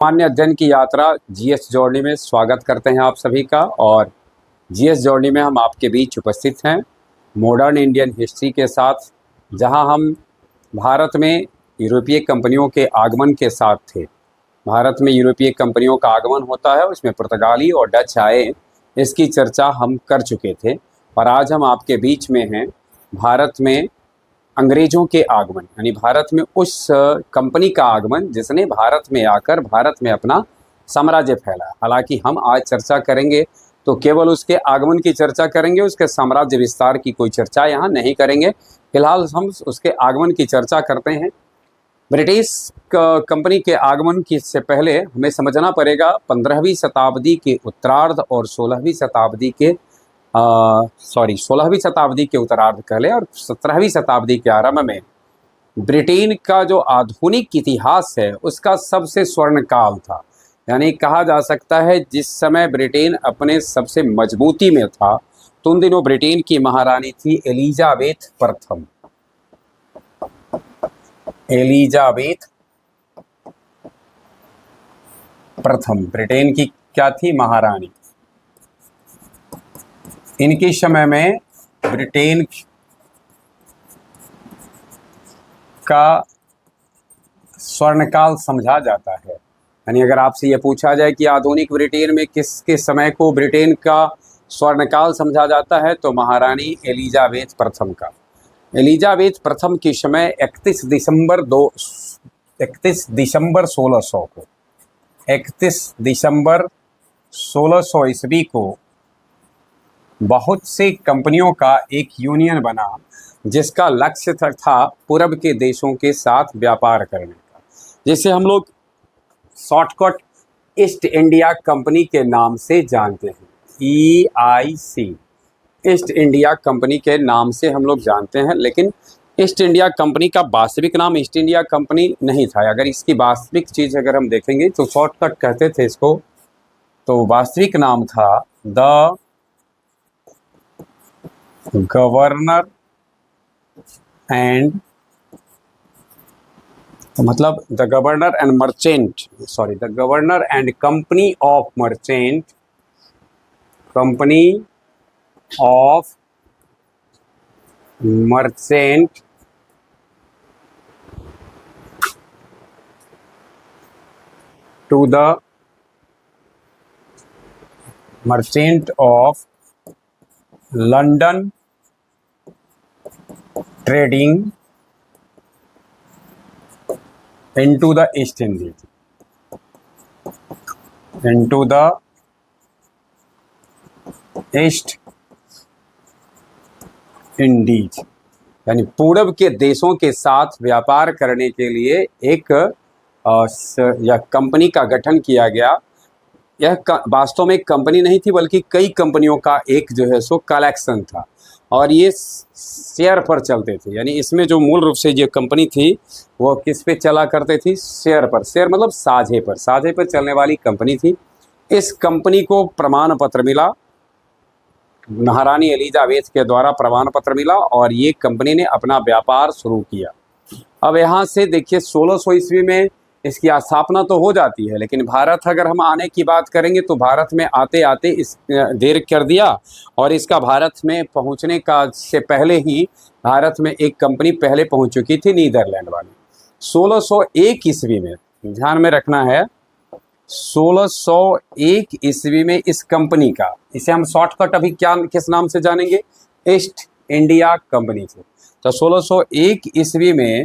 सामान्य अध्ययन की यात्रा जीएस जर्नी में स्वागत करते हैं आप सभी का। और जीएस जर्नी में हम आपके बीच उपस्थित हैं मॉडर्न इंडियन हिस्ट्री के साथ, जहां हम भारत में यूरोपीय कंपनियों के आगमन के साथ थे। भारत में यूरोपीय कंपनियों का आगमन होता है, उसमें पुर्तगाली और डच आए, इसकी चर्चा हम कर चुके थे। और आज हम आपके बीच में हैं भारत में अंग्रेजों के आगमन, यानी भारत में उस कंपनी का आगमन जिसने भारत में आकर भारत में अपना साम्राज्य फैलाया। हालांकि हम आज चर्चा करेंगे तो केवल उसके आगमन की चर्चा करेंगे, उसके साम्राज्य विस्तार की कोई चर्चा यहाँ नहीं करेंगे। फिलहाल हम उसके आगमन की चर्चा करते हैं। ब्रिटिश कंपनी के आगमन की से पहले हमें समझना पड़ेगा 15वीं शताब्दी के उत्तरार्ध और 16वीं शताब्दी के उत्तरार्ध कह लें और 17वीं शताब्दी के आरंभ में ब्रिटेन का जो आधुनिक इतिहास है उसका सबसे स्वर्ण काल था। यानी कहा जा सकता है जिस समय ब्रिटेन अपने सबसे मजबूती में था, तो उन दिनों ब्रिटेन की महारानी थी एलिजाबेथ प्रथम। एलिजाबेथ प्रथम ब्रिटेन की क्या थी? महारानी। इनके समय में ब्रिटेन का स्वर्णकाल समझा जाता है। यानी अगर आपसे ये पूछा जाए कि आधुनिक ब्रिटेन में किसके समय को ब्रिटेन का स्वर्णकाल समझा जाता है, तो महारानी एलिजाबेथ प्रथम का। एलिजाबेथ प्रथम के समय 31 दिसंबर 1600 को 31 दिसंबर 1600 ईस्वी को बहुत से कंपनियों का एक यूनियन बना, जिसका लक्ष्य था पूर्व के देशों के साथ व्यापार करने का, जिसे हम लोग शॉर्टकट ईस्ट इंडिया कंपनी के नाम से जानते हैं। EIC, ईस्ट इंडिया कंपनी के नाम से हम लोग जानते हैं। लेकिन ईस्ट इंडिया कंपनी का वास्तविक नाम ईस्ट इंडिया कंपनी नहीं था। अगर इसकी वास्तविक चीज़ अगर हम देखेंगे तो शॉर्टकट कहते थे इसको, तो वास्तविक नाम था the governor and the governor and merchant, the governor and company of merchant, company of merchant to the merchant of London trading into the East Indies, into the East Indies, यानी पूर्व के देशों के साथ व्यापार करने के लिए एक यह कंपनी का गठन किया गया। यह वास्तव में एक कंपनी नहीं थी, बल्कि कई कंपनियों का एक जो है सो कलेक्शन था, और ये शेयर पर चलते थे। यानी इसमें जो मूल रूप से ये कंपनी थी वो किस पे चला करते थी? शेयर पर। शेयर मतलब साझे पर चलने वाली कंपनी थी। इस कंपनी को प्रमाण पत्र मिला, महारानी एलिजाबेथ के द्वारा प्रमाण पत्र मिला, और ये कंपनी ने अपना व्यापार शुरू किया। अब यहाँ से देखिए 1600 ईस्वी में इसकी स्थापना तो हो जाती है, लेकिन भारत अगर हम आने की बात करेंगे तो भारत में आते आते इस देर कर दिया, और इसका भारत में पहुंचने का से पहले ही भारत में एक कंपनी पहले पहुंच चुकी थी, नीदरलैंड वाली। 1601 ईस्वी में, ध्यान में रखना है, 1601 ईस्वी में इस कंपनी का, इसे हम शॉर्टकट अभी क्या किस नाम से जानेंगे? ईस्ट इंडिया कंपनी से। तो 1601 ईस्वी में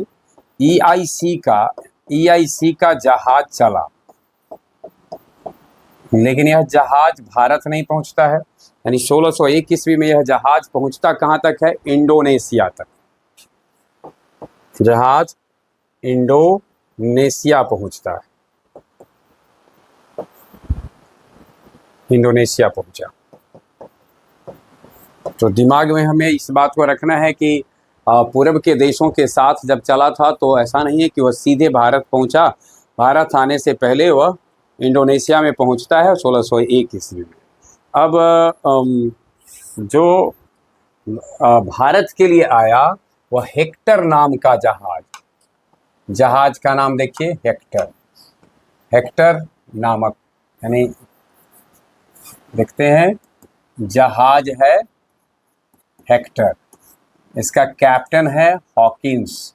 EIC का जहाज चला, लेकिन यह जहाज भारत नहीं पहुंचता है। यानी 1601 ईस्वी में यह जहाज पहुंचता कहां तक है? इंडोनेशिया तक। जहाज इंडोनेशिया पहुंचता है, इंडोनेशिया पहुंचा। तो दिमाग में हमें इस बात को रखना है कि पूर्व के देशों के साथ जब चला था तो ऐसा नहीं है कि वह सीधे भारत पहुंचा। भारत आने से पहले वह इंडोनेशिया में पहुंचता है 1601 ईस्वी में। अब जो भारत के लिए आया वह हेक्टर नाम का जहाज का नाम देखिए, हेक्टर। हेक्टर नामक, यानी देखते हैं जहाज है हेक्टर, इसका कैप्टन है हॉकिंस,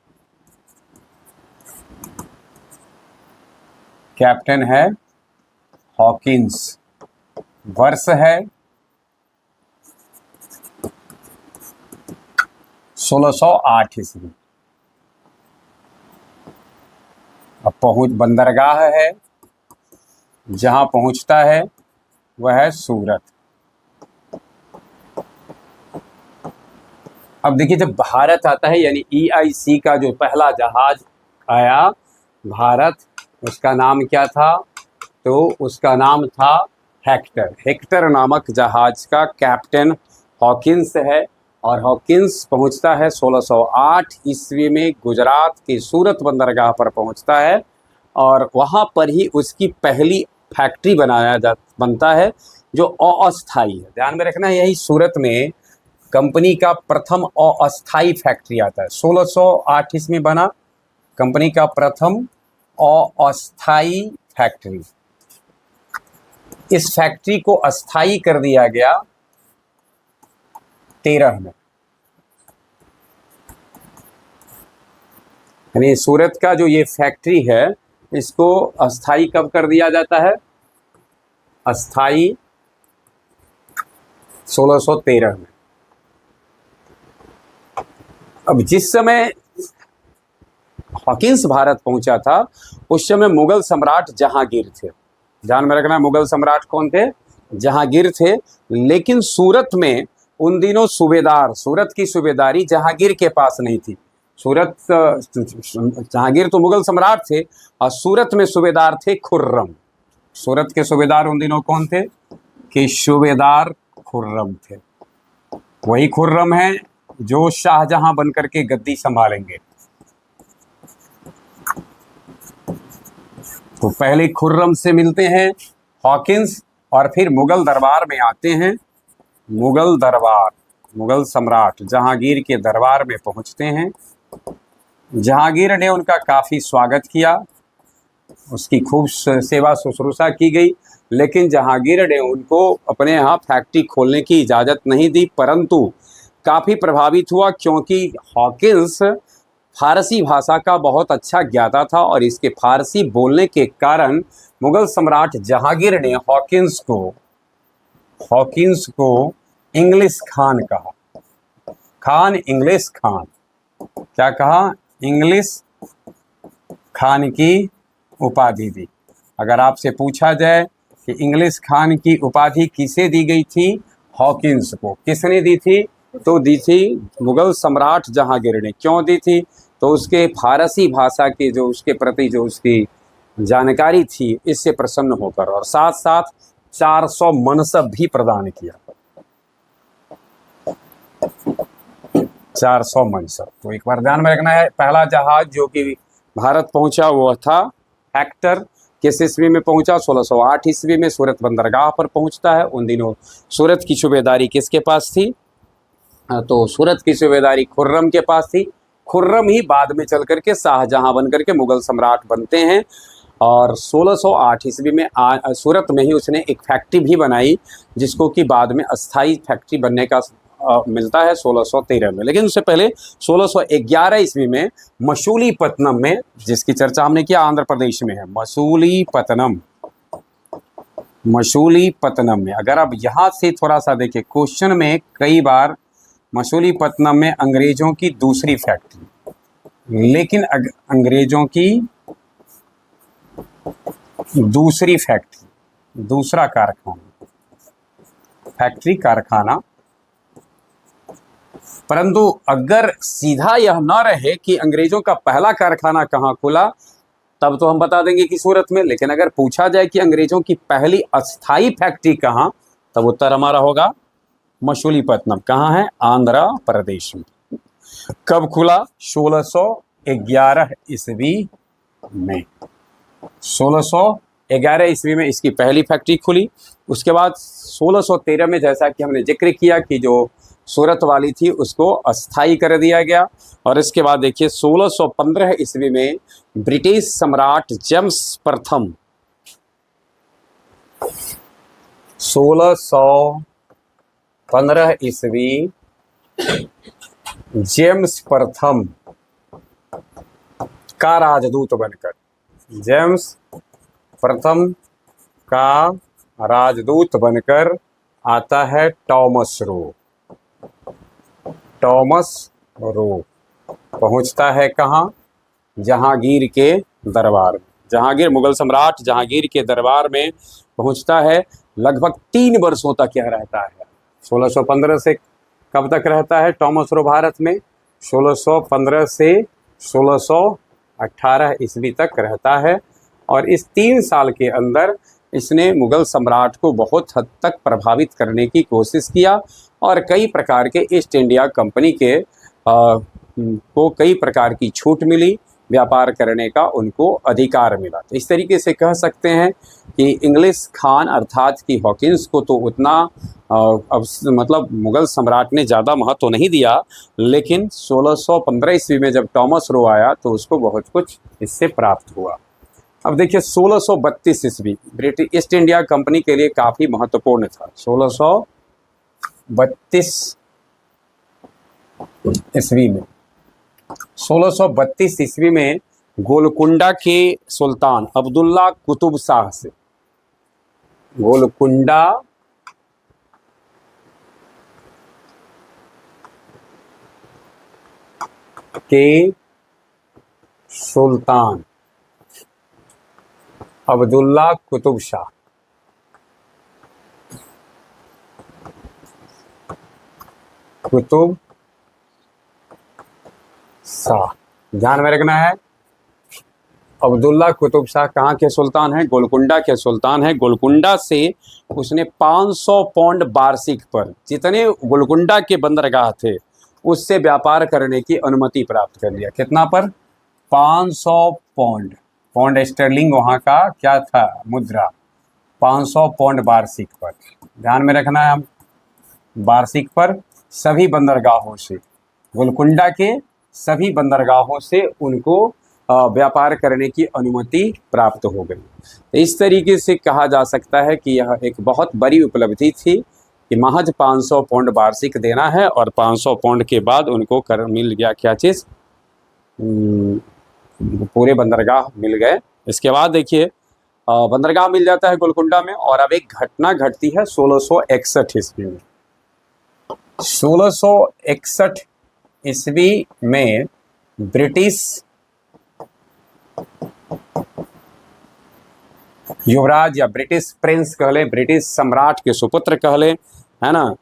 कैप्टन है हॉकिंस। वर्ष है 1608 ईस्वी। अब बंदरगाह है, जहां पहुंचता है वह है सूरत। अब देखिए जब भारत आता है, यानी EIC का जो पहला जहाज आया भारत, उसका नाम क्या था? तो उसका नाम था हेक्टर। हेक्टर नामक जहाज का कैप्टन हॉकिंस है, और हॉकिंस पहुंचता है 1608 ईस्वी में गुजरात के सूरत बंदरगाह पर पहुंचता है, और वहां पर ही उसकी पहली फैक्ट्री बनता है जो अस्थाई है। ध्यान में रखना है, यही सूरत में कंपनी का प्रथम अस्थाई फैक्ट्री आता है। 1608 ईस्वी में बना कंपनी का प्रथम अस्थाई फैक्ट्री। इस फैक्ट्री को अस्थाई कर दिया गया 13 में, यानी सूरत का जो ये फैक्ट्री है इसको अस्थाई कब कर दिया जाता है? अस्थाई 1613 में। अब जिस समय हॉकिंस भारत पहुंचा था उस समय मुगल सम्राट जहांगीर थे। ध्यान में रखना, मुगल सम्राट कौन थे? जहांगीर थे। लेकिन सूरत में उन दिनों सूरत की सूबेदारी जहांगीर के पास नहीं थी। जहांगीर तो मुगल सम्राट थे, और सूरत में सूबेदार थे खुर्रम। सूरत के सूबेदार उन दिनों कौन थे? कि सूबेदार खुर्रम थे। वही खुर्रम है जो शाहजहां बनकर के गद्दी संभालेंगे। तो पहले खुर्रम से मिलते हैं हॉकिंस, और फिर मुगल दरबार में आते हैं। मुगल दरबार, मुगल सम्राट जहांगीर के दरबार में पहुंचते हैं। जहांगीर ने उनका काफ़ी स्वागत किया, उसकी खूब सेवा शुश्रूषा की गई, लेकिन जहांगीर ने उनको अपने यहाँ फैक्ट्री खोलने की इजाज़त नहीं दी, परंतु काफ़ी प्रभावित हुआ, क्योंकि हॉकिंस फारसी भाषा का बहुत अच्छा ज्ञाता था, और इसके फारसी बोलने के कारण मुगल सम्राट जहांगीर ने हॉकिंस को इंग्लिश खान कहा। खान, इंग्लिश खान। क्या कहा? इंग्लिश खान की उपाधि दी। अगर आपसे पूछा जाए कि इंग्लिश खान की उपाधि किसे दी गई थी? हॉकिंस को। किसने दी थी? तो दी थी मुगल सम्राट जहांगीर ने। क्यों दी थी? तो उसके फारसी भाषा के जो उसके प्रति जो उसकी जानकारी थी, इससे प्रसन्न होकर, और साथ साथ 400 मनसब भी प्रदान किया। 400 मनसब। तो एक बार ध्यान में रखना है, पहला जहाज जो कि भारत पहुंचा वो था हेक्टर। किस ईस्वी में पहुंचा? 1608 ईस्वी में सूरत बंदरगाह पर पहुंचता है। उन दिनों सूरत की सूबेदारी किसके पास थी? तो सूरत की सूबेदारी खुर्रम के पास थी। खुर्रम ही बाद में चल करके शाहजहां बन करके मुगल सम्राट बनते हैं, और 1608 ईस्वी में सूरत में ही उसने एक फैक्ट्री भी बनाई, जिसको कि बाद में अस्थाई फैक्ट्री बनने का मिलता है 1613 में। लेकिन उससे पहले 1611 ईस्वी में मसूलीपट्टनम में, जिसकी चर्चा हमने किया, आंध्र प्रदेश में है मसूलीपट्टनम में। अगर आप यहाँ से थोड़ा सा देखें, क्वेश्चन में कई बार मसूलीपट्टनम में अंग्रेजों की दूसरी फैक्ट्री, लेकिन अंग्रेजों की दूसरी फैक्ट्री, दूसरा कारखाना, कारखाना। परंतु अगर सीधा यह न रहे कि अंग्रेजों का पहला कारखाना कहाँ खुला, तब तो हम बता देंगे कि सूरत में। लेकिन अगर पूछा जाए कि अंग्रेजों की पहली अस्थाई फैक्ट्री कहाँ, तब उत्तर हमारा होगा मसूलीपट्टनम। कहाँ है? आंध्र प्रदेश में। कब खुला? 1611 ईस्वी में। 1611 ईस्वी में इसकी पहली फैक्ट्री खुली। उसके बाद 1613 में, जैसा कि हमने जिक्र किया, कि जो सूरत वाली थी उसको अस्थाई कर दिया गया। और इसके बाद देखिए 1615 ईस्वी में ब्रिटिश सम्राट जेम्स प्रथम 1615 ईस्वी जेम्स प्रथम का राजदूत बनकर, जेम्स प्रथम का राजदूत बनकर आता है टॉमस रो। टॉमस रो पहुंचता है कहाँ? जहांगीर के दरबार में। जहांगीर, मुगल सम्राट जहांगीर के दरबार में पहुंचता है। लगभग 3 वर्षों तक यह रहता है। 1615 से कब तक रहता है टॉमस रो भारत में? 1615 से 1618 ईस्वी तक रहता है। और इस 3 साल के अंदर इसने मुगल सम्राट को बहुत हद तक प्रभावित करने की कोशिश किया और कई प्रकार के ईस्ट इंडिया कंपनी के को कई प्रकार की छूट मिली, व्यापार करने का उनको अधिकार मिला। तो इस तरीके से कह सकते हैं कि इंग्लिश खान अर्थात कि हॉकिंस को तो उतना अब मतलब मुगल सम्राट ने ज़्यादा महत्व नहीं दिया, लेकिन 1615 ईस्वी में जब टॉमस रो आया तो उसको बहुत कुछ इससे प्राप्त हुआ। अब देखिए 1632 ईस्वी ब्रिटिश ईस्ट इंडिया कंपनी के लिए काफ़ी महत्वपूर्ण था। 1632 ईस्वी में 1632 ईस्वी में गोलकुंडा के सुल्तान अब्दुल्ला कुतुब शाह से, गोलकुंडा के सुल्तान अब्दुल्ला कुतुब शाह कुतुब शाह, ध्यान में रखना है। अब्दुल्ला कुतुब शाह कहाँ के सुल्तान हैं? गोलकुंडा के सुल्तान हैं। गोलकुंडा से उसने 500 पौंड वार्षिक पर, जितने गोलकुंडा के बंदरगाह थे उससे व्यापार करने की अनुमति प्राप्त कर लिया। कितना पर? 500 पौंड। पौंड स्टर्लिंग वहाँ का क्या था? मुद्रा। 500 पौंड वार्षिक पर, ध्यान में रखना है हम। वार्षिक पर सभी बंदरगाहों से, गोलकुंडा के सभी बंदरगाहों से उनको व्यापार करने की अनुमति प्राप्त हो गई। इस तरीके से कहा जा सकता है कि यह एक बहुत बड़ी उपलब्धि थी कि महज 500 पौंड वार्षिक देना है और 500 पौंड के बाद उनको कर मिल गया क्या चीज़? पूरे बंदरगाह मिल गए। इसके बाद देखिए बंदरगाह मिल जाता है गोलकुंडा में। और अब एक घटना घटती है 1661 ईस्वी में। 1661 ईस्वी में ब्रिटिश युवराज या ब्रिटिश प्रिंस कह लें, ब्रिटिश सम्राट के सुपुत्र कह लें, है ना,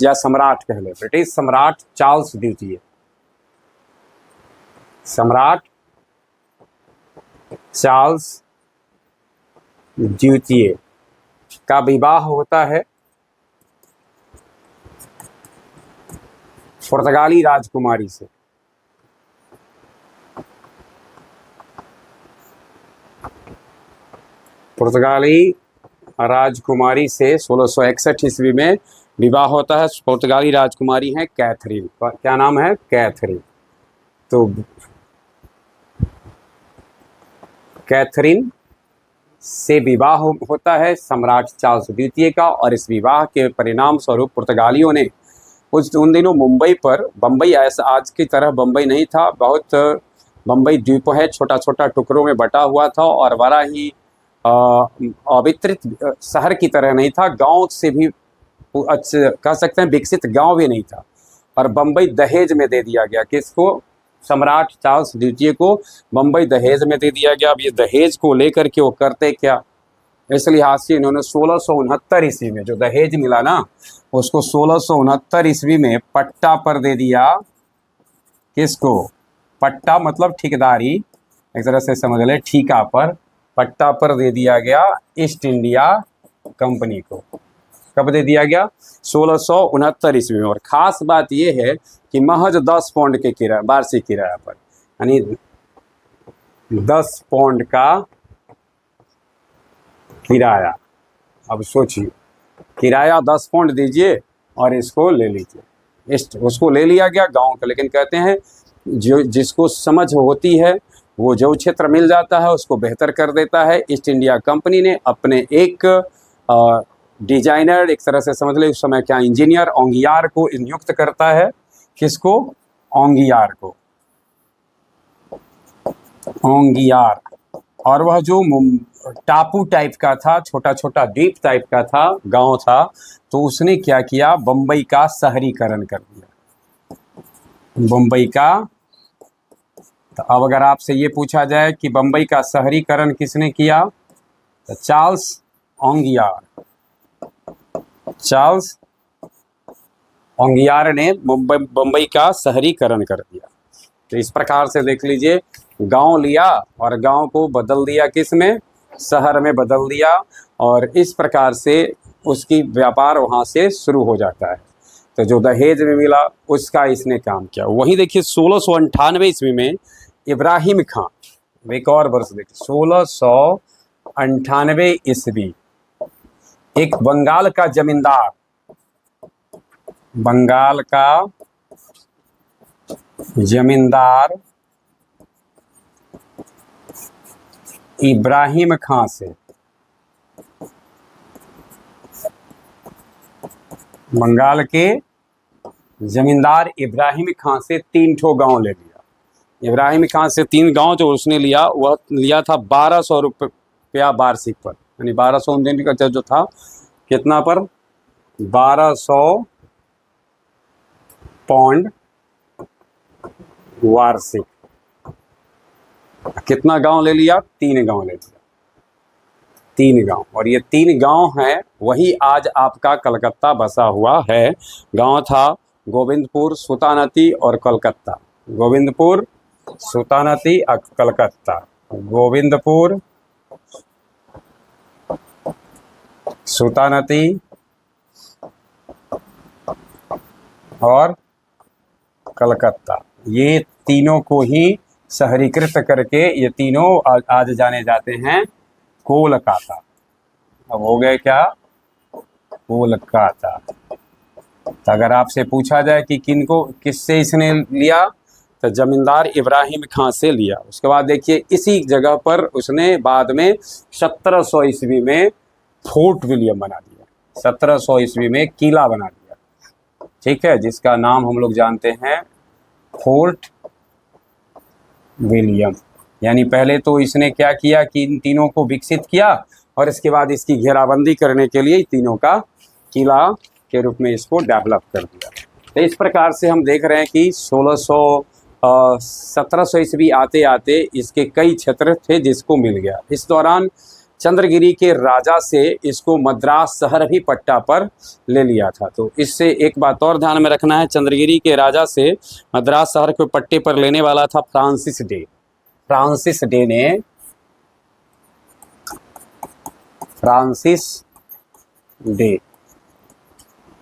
या सम्राट कह लें, ब्रिटिश सम्राट चार्ल्स द्वितीय, सम्राट चार्ल्स द्वितीय का विवाह होता है पुर्तगाली राजकुमारी से। पुर्तगाली राजकुमारी से 1661 ईस्वी में विवाह होता है। पुर्तगाली राजकुमारी हैं कैथरीन। क्या नाम है? कैथरीन। तो कैथरीन से विवाह होता है सम्राट चार्ल्स द्वितीय का। और इस विवाह के परिणाम स्वरूप पुर्तगालियों ने उन दिनों मुंबई पर, बम्बई ऐसा आज की तरह बम्बई नहीं था, बहुत बम्बई द्वीप है, छोटा छोटा टुकड़ों में बटा हुआ था और बड़ा ही अवितरित शहर की तरह नहीं था, गांव से भी अच्छा कह सकते हैं विकसित गांव भी नहीं था। और बम्बई दहेज में दे दिया गया। किसको? सम्राट चार्ल्स द्वितीय को बम्बई दहेज में दे दिया गया। अब ये दहेज को लेकर के वो करते क्या, इस लिहाज से इन्होंने 1669 ईस्वी में जो दहेज मिला ना, उसको 1669 ईस्वी में पट्टा पर दे दिया। किसको? पट्टा मतलब ठेकेदारी, एक तरह से समझ ले, ठीका पर, पट्टा पर दे दिया गया ईस्ट इंडिया कंपनी को। कब दे दिया गया? 1669 ईस्वी में। और ख़ास बात यह है कि महज 10 पौंड के किराया, वार्षिक किराया पर, यानी 10 पौंड का किराया। अब सोचिए, किराया 10 पौंड दीजिए और इसको ले लीजिए। उसको ले लिया गया गांव का। लेकिन कहते हैं जो जिसको समझ होती है वो जो क्षेत्र मिल जाता है उसको बेहतर कर देता है। ईस्ट इंडिया कंपनी ने अपने एक डिजाइनर एक तरह से समझ ले उस समय क्या, इंजीनियर ओंगियार को नियुक्त करता है। किसको? ओंगियार को, ओंगियार। और वह जो टापू टाइप का था, छोटा छोटा द्वीप टाइप का था, गांव था, तो उसने क्या किया, बंबई का शहरीकरण कर दिया, बंबई का। तो अब अगर आपसे ये पूछा जाए कि बंबई का शहरीकरण किसने किया, तो चार्ल्स ओंगियार, चार्ल्स ओंगियार ने बंबई का शहरीकरण कर दिया। तो इस प्रकार से देख लीजिए, गांव लिया और गांव को बदल दिया किसमें, शहर में बदल दिया, और इस प्रकार से उसकी व्यापार वहां से शुरू हो जाता है। तो जो दहेज में मिला उसका इसने काम किया। वहीं देखिए 1698 ईस्वी में इब्राहिम खां, एक और वर्ष देखिए 1698 ईस्वी, एक बंगाल का जमींदार, बंगाल का जमींदार इब्राहिम खां से, बंगाल के जमींदार इब्राहिम खां से 3 ठो गांव ले लिया। इब्राहिम खां से 3 गांव जो उसने लिया, वह लिया था 1200 रुपया वार्षिक पर, यानी 1200 दिन का जो था कितना पर, 1200 पौंड वार्षिक। कितना गांव ले लिया? 3 गांव ले लिया, 3 गांव। और ये 3 गांव हैं, वही आज आपका कलकत्ता बसा हुआ है। गांव था गोविंदपुर, सुतानती और कलकत्ता। गोविंदपुर, सुतानती और कलकत्ता। गोविंदपुर, सुतानती और कलकत्ता, ये तीनों को ही शहरीकृत करके ये तीनों आज जाने जाते हैं कोलकाता। अब हो गए क्या? कोलकाता। तो अगर आपसे पूछा जाए कि किनको, किससे इसने लिया, तो जमींदार इब्राहिम खां से लिया। उसके बाद देखिए इसी जगह पर उसने बाद में 1700 ईस्वी में फोर्ट विलियम बना दिया, 1700 ईस्वी में किला बना दिया, ठीक है, जिसका नाम हम लोग जानते हैं फोर्ट विलियम। यानी पहले तो इसने क्या किया कि इन तीनों को विकसित किया, और इसके बाद इसकी घेराबंदी करने के लिए तीनों का किला के रूप में इसको डेवलप कर दिया। तो इस प्रकार से हम देख रहे हैं कि 1700 ईस्वी आते आते इसके कई क्षेत्र थे जिसको मिल गया। इस दौरान चंद्रगिरी के राजा से इसको मद्रास शहर भी पट्टा पर ले लिया था। तो इससे एक बात और ध्यान में रखना है, चंद्रगिरी के राजा से मद्रास शहर को पट्टे पर लेने वाला था फ्रांसिस डे। फ्रांसिस डे ने, फ्रांसिस डे,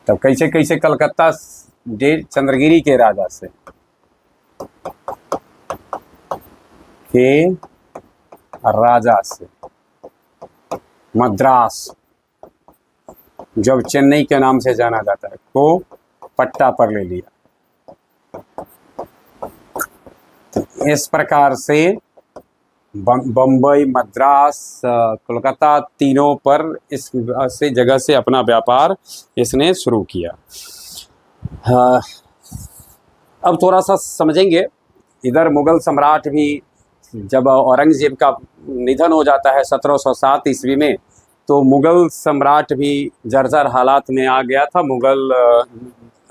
तब कैसे कैसे कलकत्ता डे चंद्रगिरी के राजा से मद्रास, जब चेन्नई के नाम से जाना जाता है, को पट्टा पर ले लिया। तो इस प्रकार से बम्बई, मद्रास, कोलकाता, तीनों पर इस से जगह से अपना व्यापार इसने शुरू किया। अब थोड़ा सा समझेंगे, इधर मुगल सम्राट भी, जब औरंगजेब का निधन हो जाता है 1707 ईस्वी में, तो मुगल सम्राट भी जर्जर हालात में आ गया था, मुगल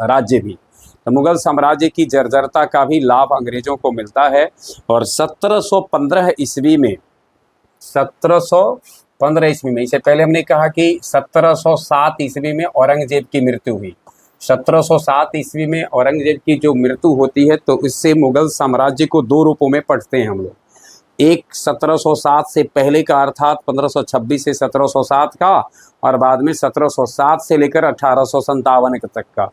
राज्य भी। तो मुगल साम्राज्य की जर्जरता का भी लाभ अंग्रेजों को मिलता है। और 1715 ईस्वी में, 1715 ईस्वी में, इससे पहले हमने कहा कि 1707 ईस्वी में औरंगजेब की मृत्यु हुई। 1707 ईस्वी में औरंगजेब की जो मृत्यु होती है, तो इससे मुगल साम्राज्य को 2 रूपों में पढ़ते हैं हम लोग। एक 1707 से पहले का, अर्थात 1526 से 1707 का, और बाद में 1707 से लेकर 1857 तक का।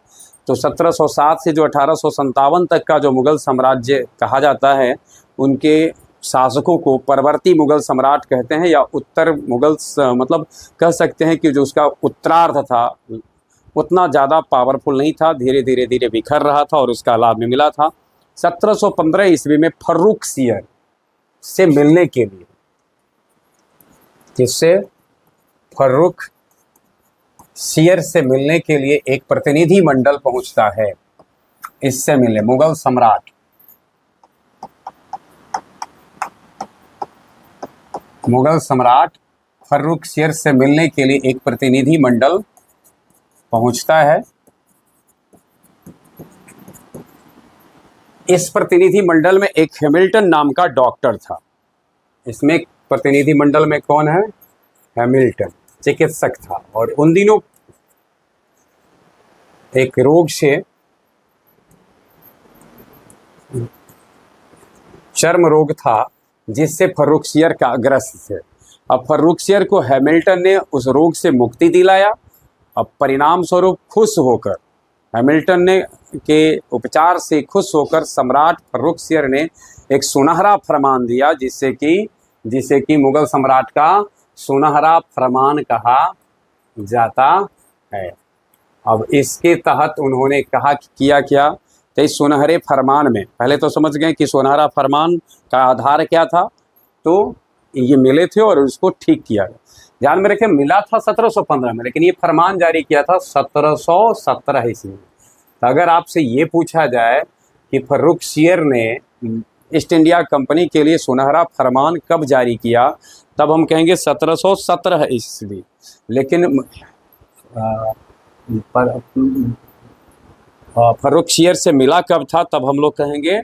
तो 1707 से जो 1857 तक का जो मुगल साम्राज्य कहा जाता है, उनके शासकों को परवर्ती मुगल सम्राट कहते हैं, या उत्तर मुगल, मतलब कह सकते हैं कि जो उसका उत्तरार्ध था उतना ज़्यादा पावरफुल नहीं था, धीरे धीरे धीरे बिखर रहा था और उसका लाभ में मिला था। 1715 ईस्वी में फर्रुखसियर से मिलने के लिए, जिससे फर्रुखसियर शेयर से मिलने के लिए एक प्रतिनिधि मंडल पहुंचता है, इससे मिलने मुगल सम्राट, मुगल सम्राट फर्रुखसियर से मिलने के लिए एक प्रतिनिधि मंडल पहुंचता है। इस प्रतिनिधि मंडल में एक हैमिल्टन नाम का डॉक्टर था। इसमें प्रतिनिधि मंडल में कौन है? हैमिल्टन चिकित्सक था। और उन दिनों एक रोग से, चर्म रोग था, जिससे फर्रुखसियर का ग्रस्त थे। अब फर्रुखसियर को हैमिल्टन ने उस रोग से मुक्ति दिलाया। अब परिणाम स्वरूप खुश होकर, हैमिल्टन ने के उपचार से खुश होकर सम्राट फर्रुखसियर ने एक सुनहरा फरमान दिया, जिसे कि मुगल सम्राट का सुनहरा फरमान कहा जाता है। अब इसके तहत उन्होंने कहा कि किया क्या, तो इस सुनहरे फरमान में, पहले तो समझ गए कि सुनहरा फरमान का आधार क्या था, तो ये मिले थे और उसको ठीक किया गया। ध्यान में रखें, मिला था 1715 में, लेकिन ये फरमान जारी किया था 1717 ईस्वी में। तो अगर आपसे ये पूछा जाए कि फर्रुखसियर ने ईस्ट इंडिया कंपनी के लिए सुनहरा फरमान कब जारी किया, तब हम कहेंगे 1717 ईस्वी। लेकिन फर्रुखसियर से मिला कब था, तब हम लोग कहेंगे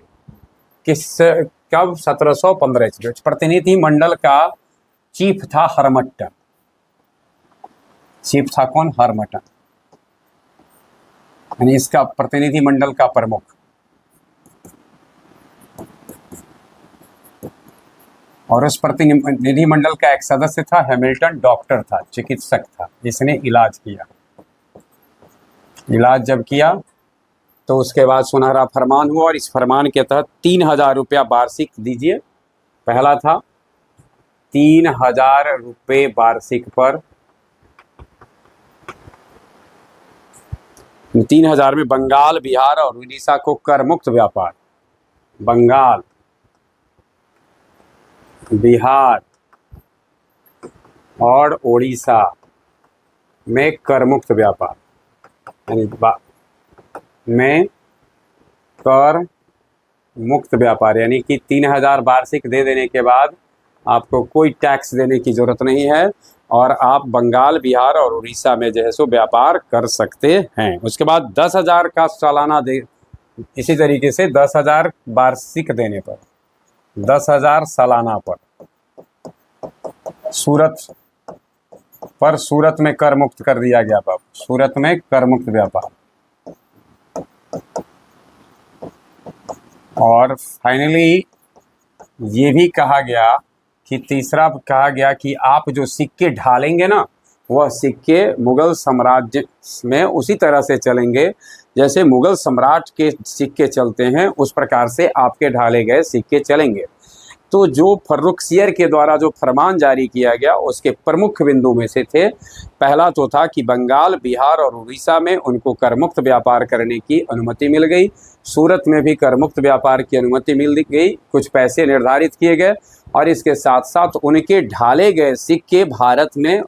कब 1715 ईस्वी। प्रतिनिधि मंडल का चीफ था हरमट्टन। चीफ था कौन? हरमट्टन, यानी इसका प्रतिनिधि मंडल का प्रमुख। और उस प्रतिनिधि मंडल का एक सदस्य था हैमिल्टन, डॉक्टर था, चिकित्सक था, जिसने इलाज किया। इलाज जब किया तो उसके बाद सुनहरा फरमान हुआ, और इस फरमान के तहत 3000 रुपया वार्षिक दीजिए। पहला था 3000 रुपये वार्षिक पर, 3000 में बंगाल, बिहार और उड़ीसा को कर मुक्त व्यापार। बंगाल, बिहार और उड़ीसा में कर मुक्त व्यापार, यानी में कर मुक्त व्यापार, यानी कि 3000 वार्षिक दे देने के बाद आपको कोई टैक्स देने की ज़रूरत नहीं है, और आप बंगाल, बिहार और उड़ीसा में जो है सो व्यापार कर सकते हैं। उसके बाद 10,000 का सालाना दे, इसी तरीके से 10,000 वार्षिक देने पर, 10,000 सालाना पर, सूरत में कर मुक्त कर दिया गया। बाबू, सूरत में कर मुक्त व्यापार। और फाइनली ये भी कहा गया कि तीसरा कहा गया कि आप जो सिक्के ढालेंगे ना, वह सिक्के मुगल साम्राज्य में उसी तरह से चलेंगे जैसे मुगल सम्राट के सिक्के चलते हैं, उस प्रकार से आपके ढाले गए सिक्के चलेंगे। तो जो फर्रुखसियर के द्वारा जो फरमान जारी किया गया, उसके प्रमुख बिंदु में से थे, पहला तो था कि बंगाल, बिहार और उड़ीसा में उनको करमुक्त व्यापार करने की अनुमति मिल गई। सूरत में भी करमुक्त व्यापार की अनुमति मिल गई, कुछ पैसे निर्धारित किए गए, और इसके साथ साथ उनके ढाले गए सिक्के भारत में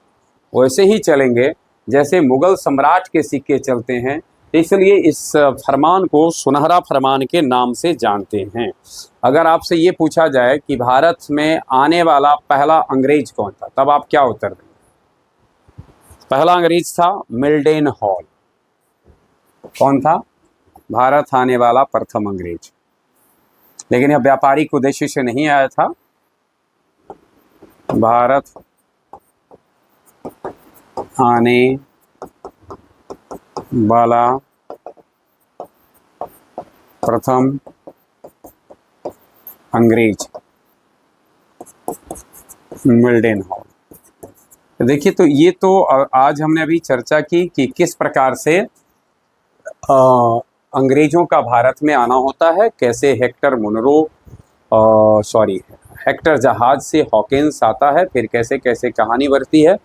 वैसे ही चलेंगे जैसे मुगल सम्राट के सिक्के चलते हैं। इसलिए इस फरमान को सुनहरा फरमान के नाम से जानते हैं। अगर आपसे ये पूछा जाए कि भारत में आने वाला पहला अंग्रेज कौन था, तब आप क्या उत्तर देंगे? पहला अंग्रेज था मिल्डेन हॉल। कौन था? भारत आने वाला प्रथम अंग्रेज। लेकिन यह व्यापारिक उद्देश्य से नहीं आया था। भारत आने वाला प्रथम अंग्रेज मिल्डेन हॉल। देखिए, तो ये तो आज हमने अभी चर्चा की कि किस प्रकार से अंग्रेजों का भारत में आना होता है, कैसे हेक्टर जहाज से हॉकिंस आता है, फिर कैसे कैसे कहानी बढ़ती है।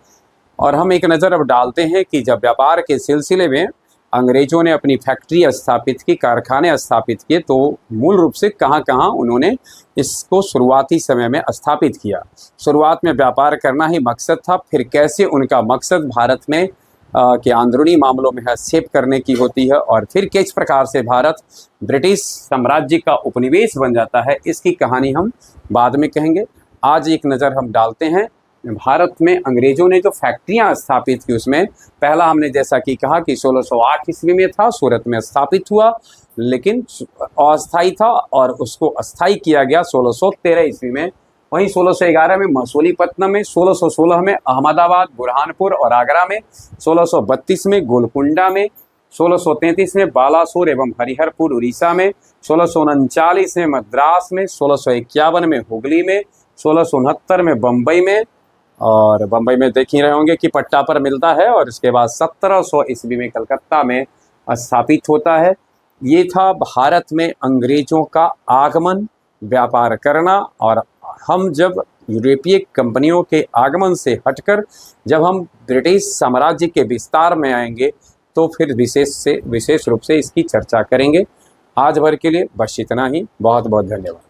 और हम एक नज़र अब डालते हैं कि जब व्यापार के सिलसिले में अंग्रेजों ने अपनी फैक्ट्री स्थापित की, कारखाने स्थापित किए, तो मूल रूप से कहाँ कहाँ उन्होंने इसको शुरुआती समय में स्थापित किया। शुरुआत में व्यापार करना ही मकसद था, फिर कैसे उनका मकसद भारत में के अंदरूनी मामलों में हस्तक्षेप करने की होती है और फिर किस प्रकार से भारत ब्रिटिश साम्राज्य का उपनिवेश बन जाता है, इसकी कहानी हम बाद में कहेंगे। आज एक नज़र हम डालते हैं भारत में अंग्रेज़ों ने जो फैक्ट्रियां स्थापित की उसमें। पहला हमने जैसा कि कहा कि 1608 ईस्वी में था, सूरत में स्थापित हुआ, लेकिन अस्थायी था और उसको अस्थायी किया गया 1613 ईस्वी में। वहीं 1611 में मसूलीपट्टनम में, 1616 में अहमदाबाद, बुरहानपुर और आगरा में, 1632 में गोलकुंडा में, 1633 में बालासोर एवं हरिहरपुर उड़ीसा में, 1639 में मद्रास में, 1651 में हुगली में, 1669 में बम्बई में, और बम्बई में देख ही रहे होंगे कि पट्टा पर मिलता है, और इसके बाद 1700 ईस्वी में कलकत्ता में स्थापित होता है। ये था भारत में अंग्रेजों का आगमन, व्यापार करना, और हम जब यूरोपीय कंपनियों के आगमन से हटकर जब हम ब्रिटिश साम्राज्य के विस्तार में आएंगे तो फिर विशेष रूप से इसकी चर्चा करेंगे। आज भर के लिए बस इतना ही। बहुत बहुत धन्यवाद।